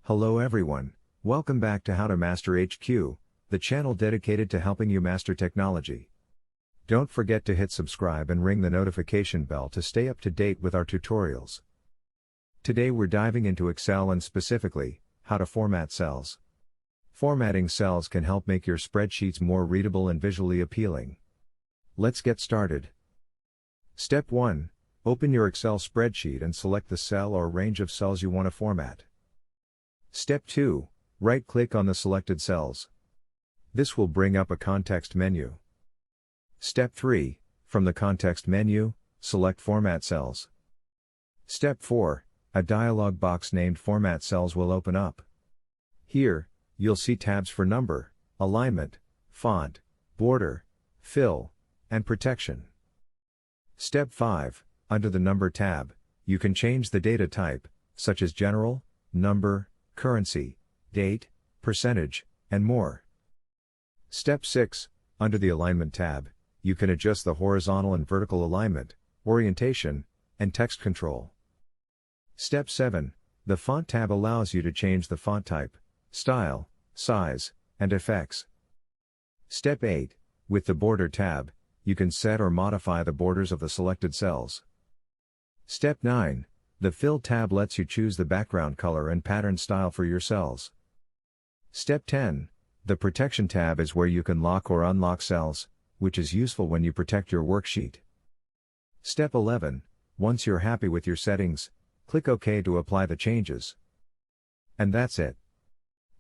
Hello everyone, welcome back to How to Master HQ, the channel dedicated to helping you master technology. Don't forget to hit subscribe and ring the notification bell to stay up to date with our tutorials. Today we're diving into Excel and specifically, how to format cells. Formatting cells can help make your spreadsheets more readable and visually appealing. Let's get started. Step 1. Open your Excel spreadsheet and select the cell or range of cells you want to format. Step 2. Right-click on the selected cells. This will bring up a context menu. Step 3. From the context menu, select Format Cells. Step 4. A dialog box named Format Cells will open up. Here, you'll see tabs for number, alignment, font, border, fill, and protection. Step 5. Under the Number tab, you can change the data type, such as General, Number, Currency, Date, Percentage, and more. Step 6. Under the Alignment tab, you can adjust the horizontal and vertical alignment, orientation, and text control. Step 7. The Font tab allows you to change the font type, style, size, and effects. Step 8. With the Border tab, you can set or modify the borders of the selected cells. Step 9. The Fill tab lets you choose the background color and pattern style for your cells. Step 10. The Protection tab is where you can lock or unlock cells, which is useful when you protect your worksheet. Step 11. Once you're happy with your settings, click OK to apply the changes. And that's it.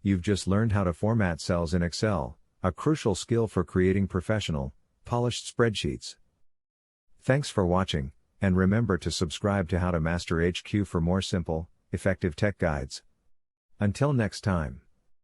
You've just learned how to format cells in Excel, a crucial skill for creating professional, polished spreadsheets. Thanks for watching, and remember to subscribe to How to Master HQ for more simple, effective tech guides. Until next time.